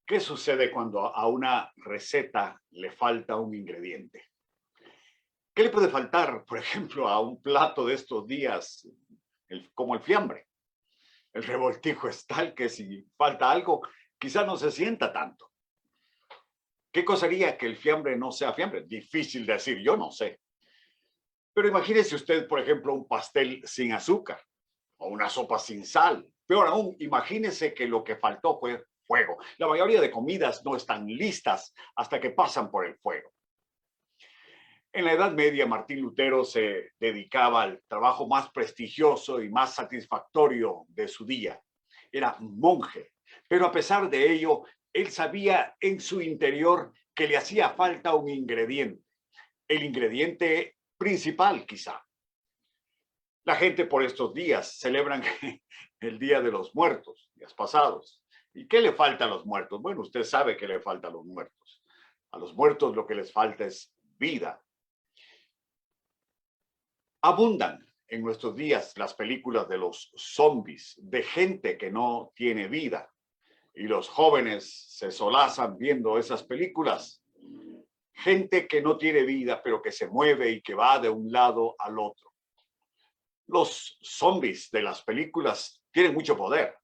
¿Qué sucede cuando a una receta le falta un ingrediente? ¿Qué le puede faltar, por ejemplo, a un plato de estos días, como el fiambre? El revoltijo es tal que si falta algo, quizá no se sienta tanto. ¿Qué cosa haría que el fiambre no sea fiambre? Difícil decir, yo no sé. Pero imagínese usted, por ejemplo, un pastel sin azúcar o una sopa sin sal. Peor aún, imagínese que lo que faltó fue fuego. La mayoría de comidas no están listas hasta que pasan por el fuego. En la Edad Media, Martín Lutero se dedicaba al trabajo más prestigioso y más satisfactorio de su día. Era monje, pero a pesar de ello, él sabía en su interior que le hacía falta un ingrediente, el ingrediente principal quizá. La gente por estos días celebran el Día de los Muertos, días pasados. ¿Y qué le falta a los muertos? Bueno, usted sabe que le falta a los muertos. A los muertos lo que les falta es vida. Abundan en nuestros días las películas de los zombies, de gente que no tiene vida. Y los jóvenes se solazan viendo esas películas. Gente que no tiene vida, pero que se mueve y que va de un lado al otro. Los zombies de las películas tienen mucho poder.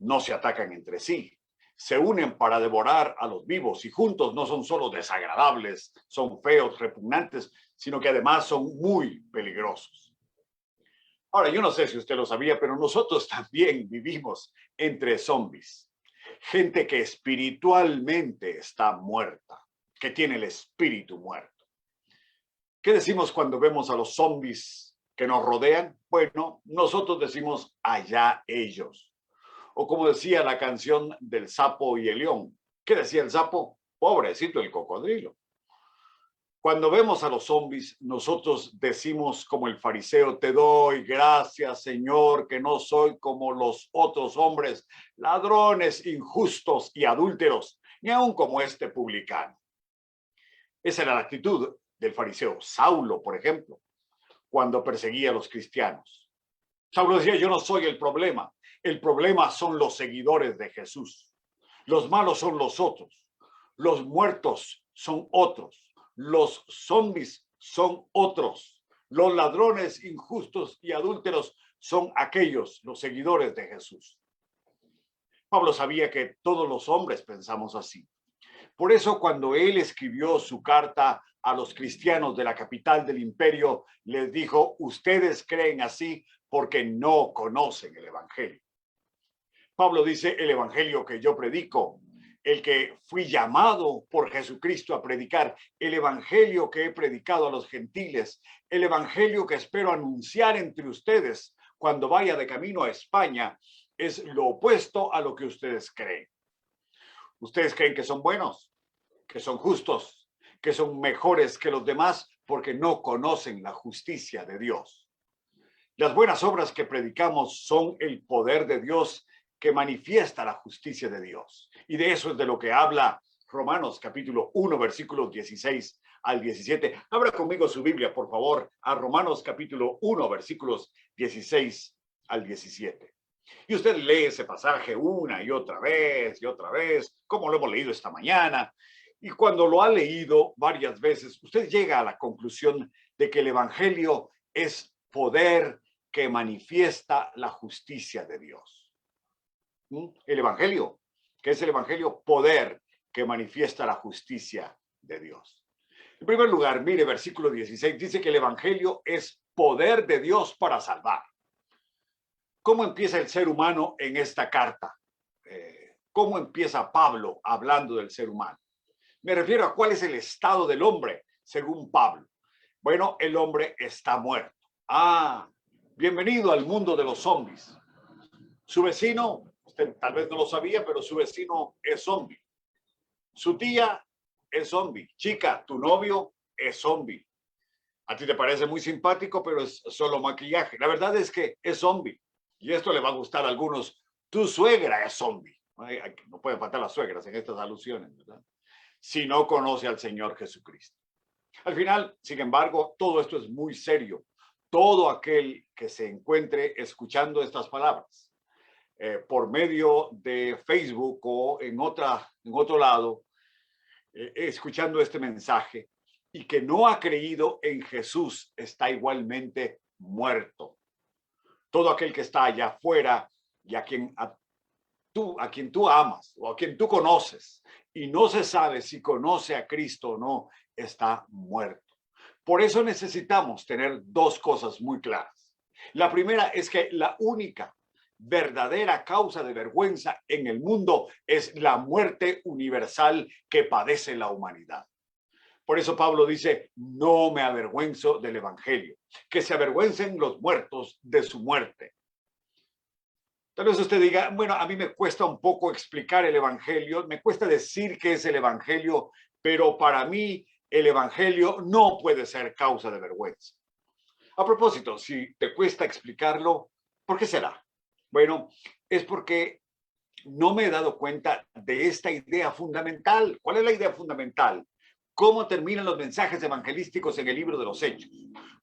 No se atacan entre sí. Se unen para devorar a los vivos y juntos no son solo desagradables, son feos, repugnantes, sino que además son muy peligrosos. Ahora, yo no sé si usted lo sabía, pero nosotros también vivimos entre zombies. Gente que espiritualmente está muerta, que tiene el espíritu muerto. ¿Qué decimos cuando vemos a los zombies que nos rodean? Bueno, nosotros decimos allá ellos. O como decía la canción del sapo y el león. ¿Qué decía el sapo? Pobrecito el cocodrilo. Cuando vemos a los zombies, nosotros decimos como el fariseo, te doy gracias, Señor, que no soy como los otros hombres, ladrones, injustos y adúlteros, ni aun como este publicano. Esa era la actitud del fariseo Saulo, por ejemplo, cuando perseguía a los cristianos. Saulo decía, yo no soy el problema son los seguidores de Jesús. Los malos son los otros, los muertos son otros. Los zombies son otros. Los ladrones injustos y adúlteros son aquellos, los seguidores de Jesús. Pablo sabía que todos los hombres pensamos así. Por eso cuando él escribió su carta a los cristianos de la capital del imperio, les dijo, ustedes creen así porque no conocen el evangelio. Pablo dice, el evangelio que yo predico, el que fui llamado por Jesucristo a predicar, el evangelio que he predicado a los gentiles, el evangelio que espero anunciar entre ustedes cuando vaya de camino a España, es lo opuesto a lo que ustedes creen. Ustedes creen que son buenos, que son justos, que son mejores que los demás porque no conocen la justicia de Dios. Las buenas obras que predicamos son el poder de Dios que manifiesta la justicia de Dios. Y de eso es de lo que habla Romanos capítulo 1, versículos 16 al 17. Abra conmigo su Biblia, por favor, a Romanos capítulo 1, versículos 16 al 17. Y usted lee ese pasaje una y otra vez, como lo hemos leído esta mañana. Y cuando lo ha leído varias veces, usted llega a la conclusión de que el evangelio es poder que manifiesta la justicia de Dios. El evangelio, que es el evangelio, poder que manifiesta la justicia de Dios. En primer lugar, mire, versículo 16, dice que el evangelio es poder de Dios para salvar. ¿Cómo empieza el ser humano en esta carta? ¿Cómo empieza Pablo hablando del ser humano? Me refiero a cuál es el estado del hombre, según Pablo. Bueno, el hombre está muerto. Bienvenido al mundo de los zombies. Su vecino, usted tal vez no lo sabía, pero su vecino es zombie. Su tía es zombie. Chica, tu novio es zombie. A ti te parece muy simpático, pero es solo maquillaje. La verdad es que es zombie. Y esto le va a gustar a algunos. Tu suegra es zombie. No pueden faltar las suegras en estas alusiones, ¿verdad? Si no conoce al Señor Jesucristo. Al final, sin embargo, todo esto es muy serio. Todo aquel que se encuentre escuchando estas palabras por medio de Facebook o en otro lado, escuchando este mensaje y que no ha creído en Jesús está igualmente muerto. Todo aquel que está allá afuera y a quien tú amas o a quien tú conoces y no se sabe si conoce a Cristo o no, está muerto. Por eso necesitamos tener dos cosas muy claras. La primera es que la única verdadera causa de vergüenza en el mundo es la muerte universal que padece la humanidad. Por eso Pablo dice, no me avergüenzo del evangelio, que se avergüencen los muertos de su muerte. Tal vez usted diga, bueno, a mí me cuesta un poco explicar el evangelio, me cuesta decir qué es el evangelio, pero para mí el evangelio no puede ser causa de vergüenza. A propósito, si te cuesta explicarlo, ¿por qué será? Bueno, es porque no me he dado cuenta de esta idea fundamental. ¿Cuál es la idea fundamental? ¿Cómo terminan los mensajes evangelísticos en el libro de los Hechos?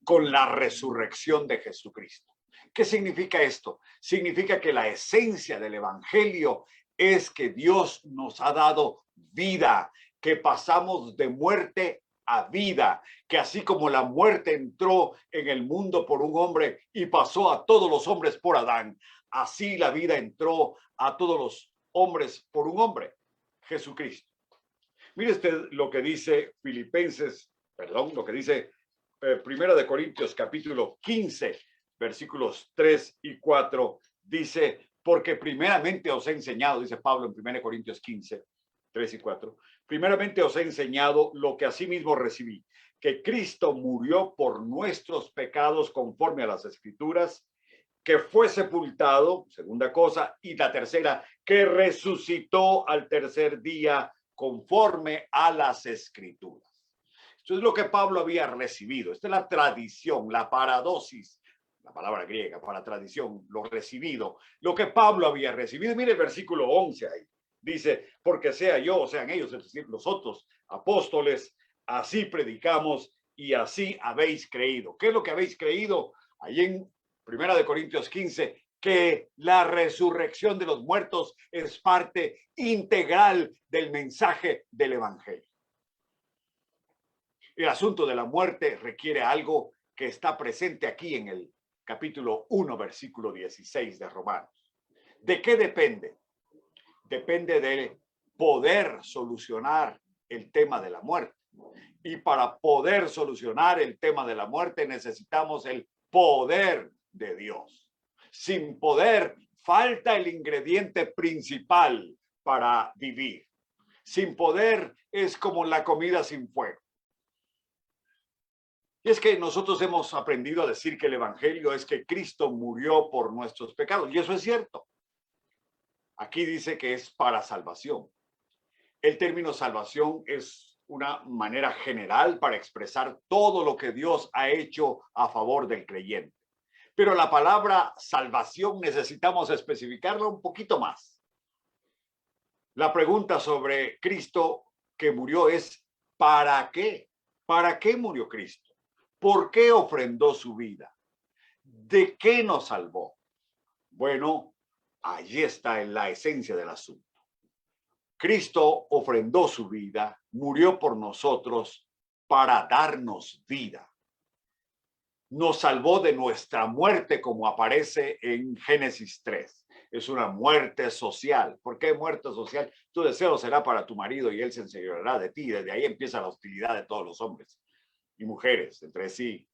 Con la resurrección de Jesucristo. ¿Qué significa esto? Significa que la esencia del evangelio es que Dios nos ha dado vida, que pasamos de muerte a vida, que así como la muerte entró en el mundo por un hombre y pasó a todos los hombres por Adán, así la vida entró a todos los hombres por un hombre, Jesucristo. Mire usted lo que dice lo que dice Primera de Corintios capítulo 15, versículos 3 y 4, dice, porque primeramente os he enseñado, dice Pablo en 1 Corintios 15, 3 y 4, primeramente os he enseñado lo que asimismo recibí, que Cristo murió por nuestros pecados conforme a las Escrituras, que fue sepultado, segunda cosa, y la tercera, que resucitó al tercer día conforme a las Escrituras. Esto es lo que Pablo había recibido. Esta es la tradición, la paradosis, la palabra griega para tradición, lo recibido, lo que Pablo había recibido. Mire el versículo 11 ahí. Dice, porque sea yo o sean ellos, es decir, los otros apóstoles, así predicamos y así habéis creído. ¿Qué es lo que habéis creído? Ahí en Primera de Corintios 15, que la resurrección de los muertos es parte integral del mensaje del evangelio. El asunto de la muerte requiere algo que está presente aquí en el capítulo 1, versículo 16 de Romanos. ¿De qué depende? Depende de poder solucionar el tema de la muerte. Y para poder solucionar el tema de la muerte necesitamos el poder de Dios. Sin poder, falta el ingrediente principal para vivir. Sin poder es como la comida sin fuego. Y es que nosotros hemos aprendido a decir que el evangelio es que Cristo murió por nuestros pecados. Y eso es cierto. Aquí dice que es para salvación. El término salvación es una manera general para expresar todo lo que Dios ha hecho a favor del creyente. Pero la palabra salvación necesitamos especificarla un poquito más. La pregunta sobre Cristo que murió es ¿para qué? ¿Para qué murió Cristo? ¿Por qué ofrendó su vida? ¿De qué nos salvó? Bueno, allí está en la esencia del asunto. Cristo ofrendó su vida, murió por nosotros para darnos vida. Nos salvó de nuestra muerte, como aparece en Génesis 3. Es una muerte social. ¿Por qué muerte social? Tu deseo será para tu marido y él se enseñoreará de ti. Desde ahí empieza la hostilidad de todos los hombres y mujeres entre sí.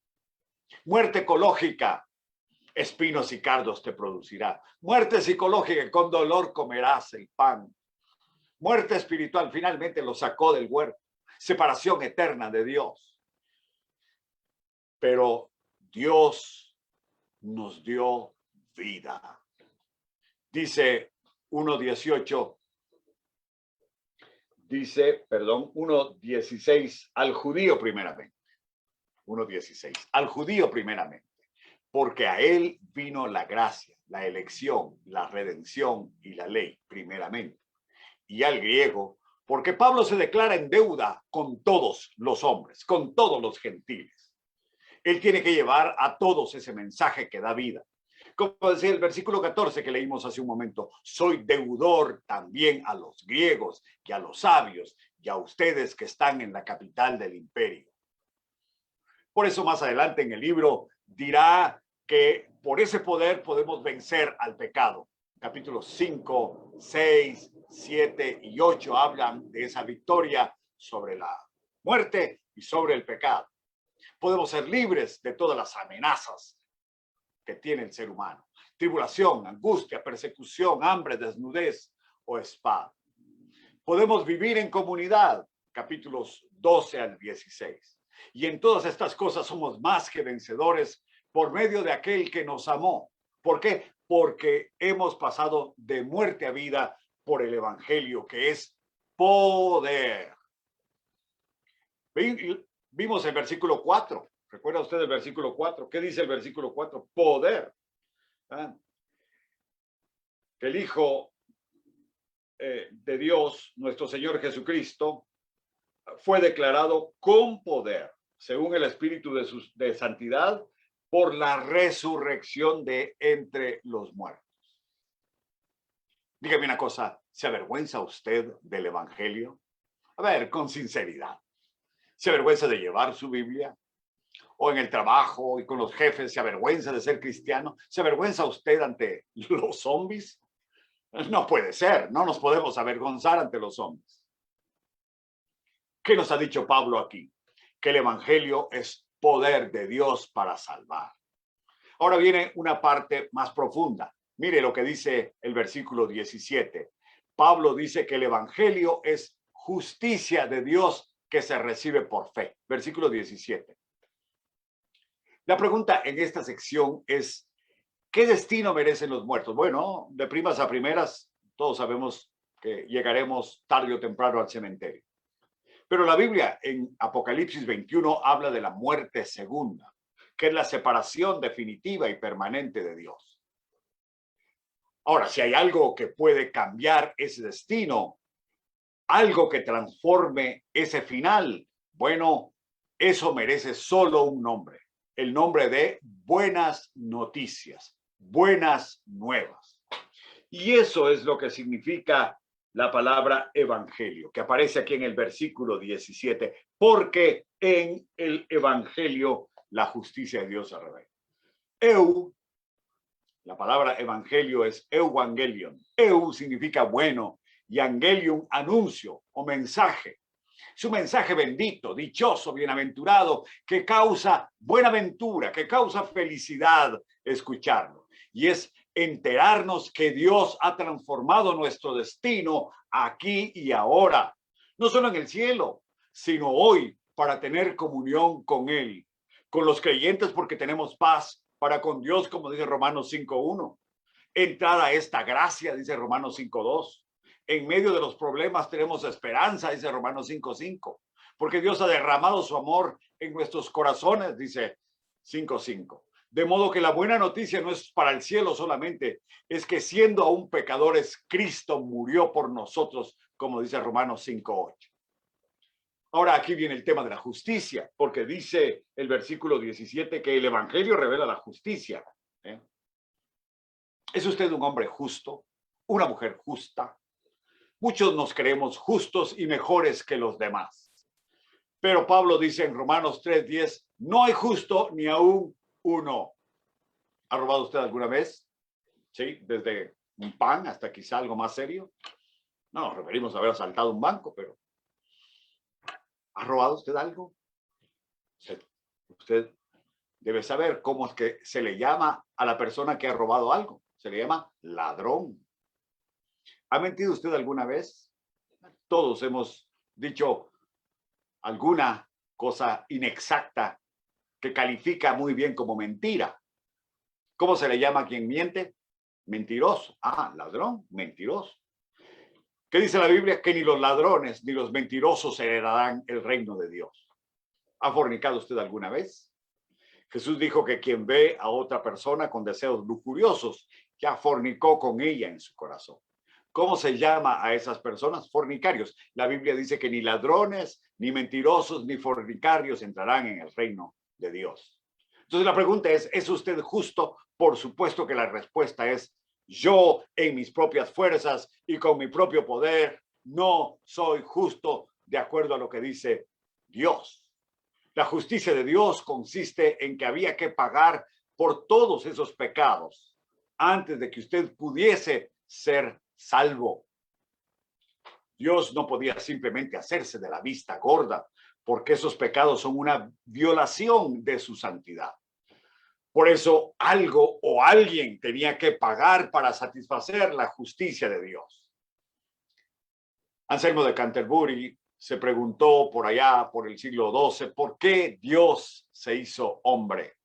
Muerte ecológica. Espinos y cardos te producirá. Muerte psicológica. Con dolor comerás el pan. Muerte espiritual. Finalmente lo sacó del huerto. Separación eterna de Dios. Pero Dios nos dio vida. Dice 1:18, 1:16 al judío primeramente. 1:16, al judío primeramente, porque a él vino la gracia, la elección, la redención y la ley primeramente. Y al griego, porque Pablo se declara en deuda con todos los hombres, con todos los gentiles. Él tiene que llevar a todos ese mensaje que da vida. Como decía el versículo 14 que leímos hace un momento, soy deudor también a los griegos y a los sabios y a ustedes que están en la capital del imperio. Por eso más adelante en el libro dirá que por ese poder podemos vencer al pecado. Capítulos 5, 6, 7 y 8 hablan de esa victoria sobre la muerte y sobre el pecado. Podemos ser libres de todas las amenazas que tiene el ser humano. Tribulación, angustia, persecución, hambre, desnudez o espada. Podemos vivir en comunidad, capítulos 12 al 16. Y en todas estas cosas somos más que vencedores por medio de aquel que nos amó. ¿Por qué? Porque hemos pasado de muerte a vida por el evangelio, que es poder. Vimos el versículo 4. ¿Recuerda usted el versículo 4? ¿Qué dice el versículo 4? Poder. ¿Ah? Que el Hijo de Dios, nuestro Señor Jesucristo, fue declarado con poder, según el Espíritu de santidad, por la resurrección de entre los muertos. Dígame una cosa, ¿se avergüenza usted del Evangelio? A ver, con sinceridad. ¿Se avergüenza de llevar su Biblia? ¿O en el trabajo y con los jefes se avergüenza de ser cristiano? ¿Se avergüenza usted ante los zombies? No puede ser, no nos podemos avergonzar ante los zombies. ¿Qué nos ha dicho Pablo aquí? Que el Evangelio es poder de Dios para salvar. Ahora viene una parte más profunda. Mire lo que dice el versículo 17. Pablo dice que el Evangelio es justicia de Dios que se recibe por fe. Versículo 17. La pregunta en esta sección es, ¿qué destino merecen los muertos? Bueno, de primas a primeras, todos sabemos que llegaremos tarde o temprano al cementerio. Pero la Biblia en Apocalipsis 21 habla de la muerte segunda, que es la separación definitiva y permanente de Dios. Ahora, si hay algo que puede cambiar ese destino, algo que transforme ese final, bueno, eso merece solo un nombre, el nombre de buenas noticias, buenas nuevas. Y eso es lo que significa la palabra evangelio, que aparece aquí en el versículo 17, porque en el evangelio la justicia de Dios se revela. La palabra evangelio es euangelion. Significa bueno y angelium, anuncio o mensaje. Es un mensaje bendito, dichoso, bienaventurado, que causa buenaventura, que causa felicidad escucharlo. Y es enterarnos que Dios ha transformado nuestro destino aquí y ahora, no solo en el cielo, sino hoy para tener comunión con Él, con los creyentes porque tenemos paz para con Dios, como dice Romanos 5:1. Entrar a esta gracia, dice Romanos 5:2. En medio de los problemas tenemos esperanza, dice Romanos 5:5, porque Dios ha derramado su amor en nuestros corazones, dice 5:5. De modo que la buena noticia no es para el cielo solamente, es que siendo aún pecadores, Cristo murió por nosotros, como dice Romanos 5:8. Ahora aquí viene el tema de la justicia, porque dice el versículo 17 que el evangelio revela la justicia. ¿Es usted un hombre justo? ¿Una mujer justa? Muchos nos creemos justos y mejores que los demás. Pero Pablo dice en Romanos 3:10, no hay justo ni aún uno. ¿Ha robado usted alguna vez? ¿Sí? Desde un pan hasta quizá algo más serio. No nos referimos a haber asaltado un banco, pero ¿ha robado usted algo? Usted debe saber cómo es que se le llama a la persona que ha robado algo. Se le llama ladrón. ¿Ha mentido usted alguna vez? Todos hemos dicho alguna cosa inexacta que califica muy bien como mentira. ¿Cómo se le llama a quien miente? Mentiroso. Ah, ladrón, mentiroso. ¿Qué dice la Biblia? Que ni los ladrones ni los mentirosos heredarán el reino de Dios. ¿Ha fornicado usted alguna vez? Jesús dijo que quien ve a otra persona con deseos lujuriosos ya fornicó con ella en su corazón. ¿Cómo se llama a esas personas? Fornicarios. La Biblia dice que ni ladrones, ni mentirosos, ni fornicarios entrarán en el reino de Dios. Entonces la pregunta ¿es usted justo? Por supuesto que la respuesta es yo en mis propias fuerzas y con mi propio poder no soy justo de acuerdo a lo que dice Dios. La justicia de Dios consiste en que había que pagar por todos esos pecados antes de que usted pudiese ser salvo. Dios no podía simplemente hacerse de la vista gorda, porque esos pecados son una violación de su santidad. Por eso algo o alguien tenía que pagar para satisfacer la justicia de Dios. Anselmo de Canterbury se preguntó por allá, por el siglo XII, ¿por qué Dios se hizo hombre?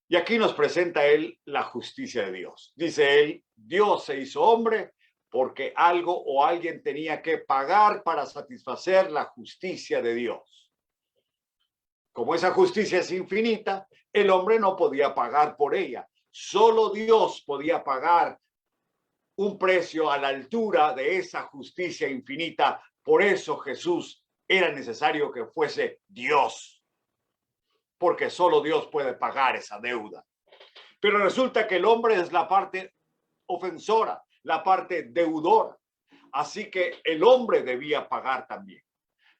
Y aquí nos presenta él la justicia de Dios. Dice él, Dios se hizo hombre porque algo o alguien tenía que pagar para satisfacer la justicia de Dios. Como esa justicia es infinita, el hombre no podía pagar por ella. Solo Dios podía pagar un precio a la altura de esa justicia infinita. Por eso Jesús era necesario que fuese Dios, porque solo Dios puede pagar esa deuda. Pero resulta que el hombre es la parte ofensora, la parte deudora. Así que el hombre debía pagar también.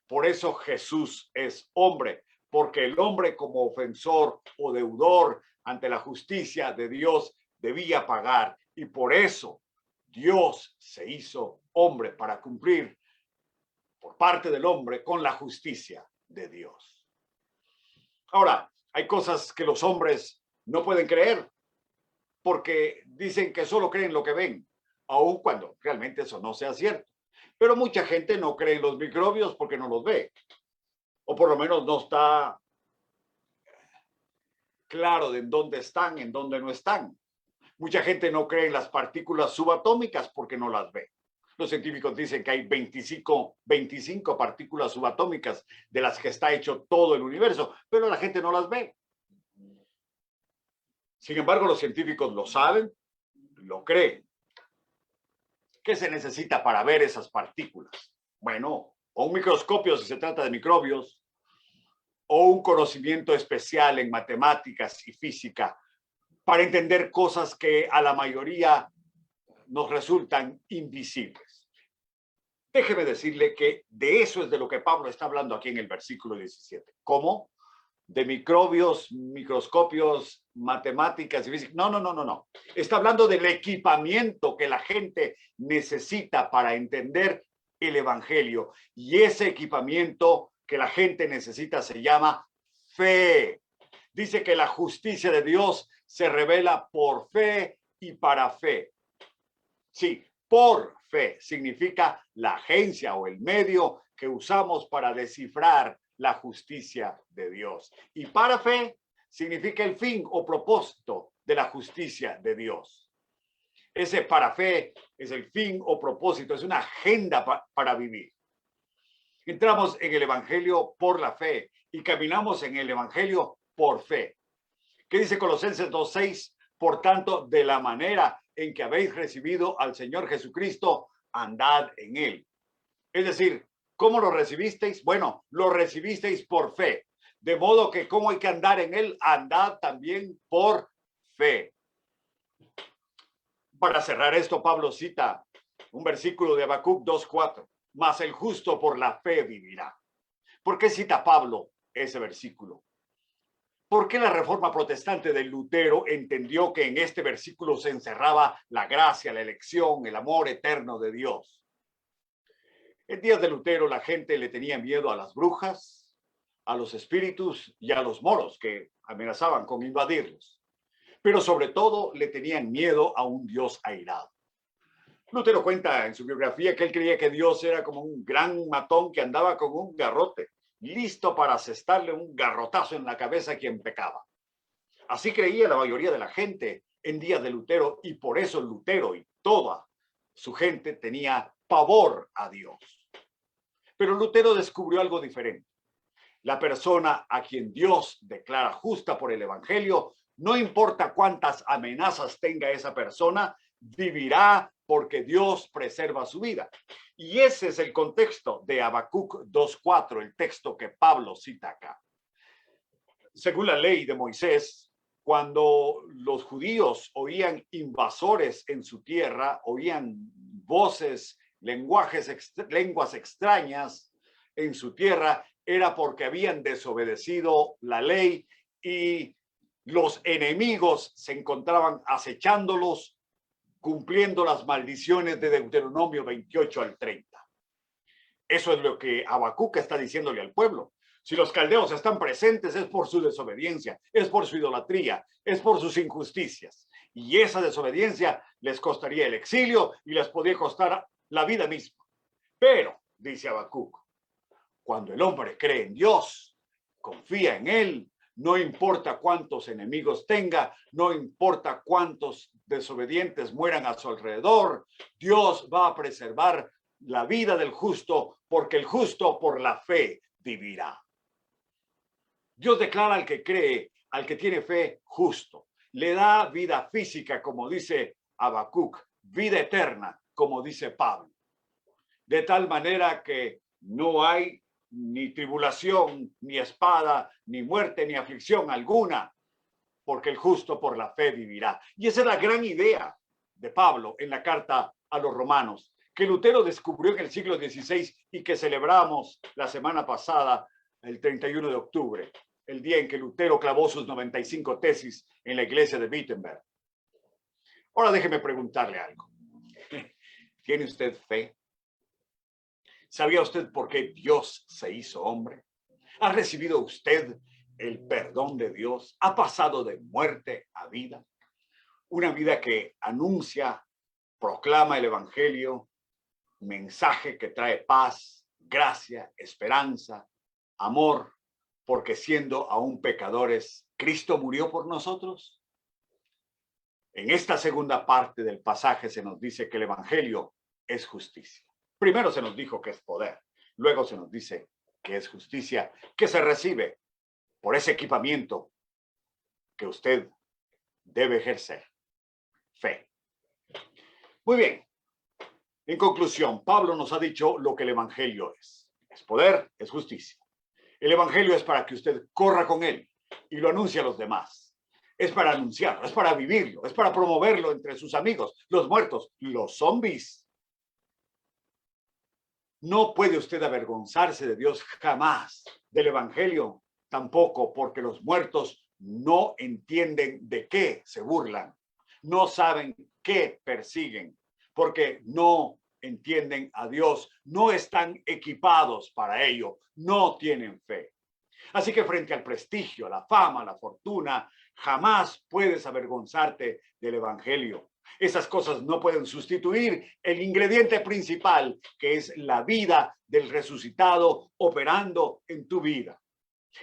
Por eso Jesús es hombre, porque el hombre como ofensor o deudor ante la justicia de Dios debía pagar. Y por eso Dios se hizo hombre para cumplir por parte del hombre con la justicia de Dios. Ahora, hay cosas que los hombres no pueden creer porque dicen que solo creen lo que ven, aun cuando realmente eso no sea cierto. Pero mucha gente no cree en los microbios porque no los ve, o por lo menos no está claro de en dónde están, en dónde no están. Mucha gente no cree en las partículas subatómicas porque no las ve. Los científicos dicen que hay 25 partículas subatómicas de las que está hecho todo el universo, pero la gente no las ve. Sin embargo, los científicos lo saben, lo creen. ¿Qué se necesita para ver esas partículas? Bueno, o un microscopio si se trata de microbios, o un conocimiento especial en matemáticas y física para entender cosas que a la mayoría nos resultan invisibles. Déjeme decirle que de eso es de lo que Pablo está hablando aquí en el versículo 17. ¿Cómo? De microbios, microscopios, matemáticas y física. No. Está hablando del equipamiento que la gente necesita para entender el evangelio. Y ese equipamiento que la gente necesita se llama fe. Dice que la justicia de Dios se revela por fe y para fe. Sí, por fe significa la agencia o el medio que usamos para descifrar la justicia de Dios. Y para fe significa el fin o propósito de la justicia de Dios. Ese para fe es el fin o propósito, es una agenda para vivir. Entramos en el evangelio por la fe y caminamos en el evangelio por fe. ¿Qué dice Colosenses 2:6? Por tanto, de la manera en que habéis recibido al Señor Jesucristo, andad en él. Es decir, ¿cómo lo recibisteis? Bueno, lo recibisteis por fe. De modo que ¿cómo hay que andar en él? Andad también por fe. Para cerrar esto, Pablo cita un versículo de Habacuc 2:4. Mas el justo por la fe vivirá. ¿Por qué cita Pablo ese versículo? ¿Por qué la reforma protestante de Lutero entendió que en este versículo se encerraba la gracia, la elección, el amor eterno de Dios? En días de Lutero la gente le tenía miedo a las brujas, a los espíritus y a los moros que amenazaban con invadirlos. Pero sobre todo le tenían miedo a un Dios airado. Lutero cuenta en su biografía que él creía que Dios era como un gran matón que andaba con un garrote, listo para asestarle un garrotazo en la cabeza a quien pecaba. Así creía la mayoría de la gente en días de Lutero y por eso Lutero y toda su gente tenía pavor a Dios. Pero Lutero descubrió algo diferente. La persona a quien Dios declara justa por el evangelio, no importa cuántas amenazas tenga esa persona, vivirá porque Dios preserva su vida. Y ese es el contexto de Habacuc 2:4, el texto que Pablo cita acá. según la ley de Moisés, cuando los judíos oían invasores en su tierra, oían voces, lenguas extrañas en su tierra, era porque habían desobedecido la ley y los enemigos se encontraban acechándolos, cumpliendo las maldiciones de Deuteronomio 28 al 30. Eso es lo que Habacuc está diciéndole al pueblo. Si los caldeos están presentes es por su desobediencia, es por su idolatría, es por sus injusticias. Y esa desobediencia les costaría el exilio y les podría costar la vida misma. Pero, dice Habacuc, cuando el hombre cree en Dios, confía en Él, no importa cuántos enemigos tenga, no importa cuántos desobedientes mueran a su alrededor, Dios va a preservar la vida del justo, porque el justo por la fe vivirá. Dios declara al que cree, al que tiene fe, justo. Le da vida física, como dice Habacuc, vida eterna, como dice Pablo. De tal manera que no hay ni tribulación, ni espada, ni muerte, ni aflicción alguna, porque el justo por la fe vivirá. Y esa es la gran idea de Pablo en la carta a los romanos, que Lutero descubrió en el siglo XVI y que celebramos la semana pasada, el 31 de octubre, el día en que Lutero clavó sus 95 tesis en la iglesia de Wittenberg. Ahora déjeme preguntarle algo. ¿Tiene usted fe? ¿Sabía usted por qué Dios se hizo hombre? ¿Ha recibido usted el perdón de Dios? ¿Ha pasado de muerte a vida? Una vida que anuncia, proclama el evangelio, mensaje que trae paz, gracia, esperanza, amor, porque siendo aún pecadores, Cristo murió por nosotros. En esta segunda parte del pasaje se nos dice que el evangelio es justicia. Primero se nos dijo que es poder, luego se nos dice que es justicia, que se recibe por ese equipamiento que usted debe ejercer. Fe. Muy bien. En conclusión, Pablo nos ha dicho lo que el evangelio es. Es poder, es justicia. El evangelio es para que usted corra con él y lo anuncie a los demás. Es para anunciarlo, es para vivirlo, es para promoverlo entre sus amigos, los muertos, los zombies. No puede usted avergonzarse de Dios jamás, del evangelio tampoco, porque los muertos no entienden de qué se burlan, no saben qué persiguen, porque no entienden a Dios, no están equipados para ello, no tienen fe. Así que frente al prestigio, la fama, la fortuna, jamás puedes avergonzarte del evangelio. Esas cosas no pueden sustituir el ingrediente principal, que es la vida del resucitado operando en tu vida.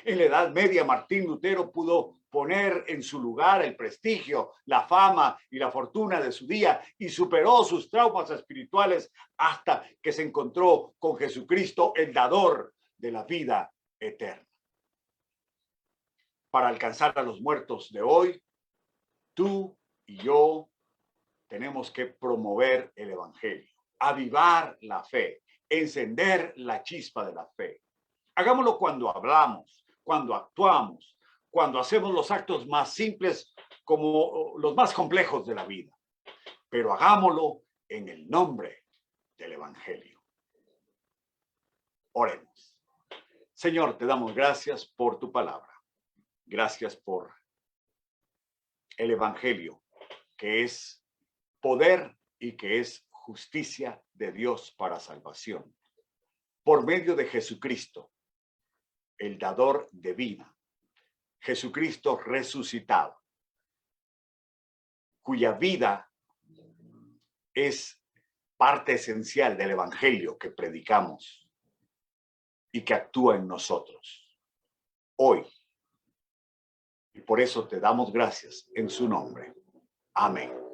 En la Edad Media, Martín Lutero pudo poner en su lugar el prestigio, la fama y la fortuna de su día y superó sus traumas espirituales hasta que se encontró con Jesucristo, el dador de la vida eterna. Para alcanzar a los muertos de hoy, tú y yo tenemos que promover el evangelio, avivar la fe, encender la chispa de la fe. Hagámoslo cuando hablamos, cuando actuamos, cuando hacemos los actos más simples como los más complejos de la vida. Pero hagámoslo en el nombre del evangelio. Oremos. Señor, te damos gracias por tu palabra. Gracias por el evangelio, que es poder y que es justicia de Dios para salvación. Por medio de Jesucristo, el dador de vida, Jesucristo resucitado, cuya vida es parte esencial del evangelio que predicamos y que actúa en nosotros hoy. Y por eso te damos gracias en su nombre. Amén.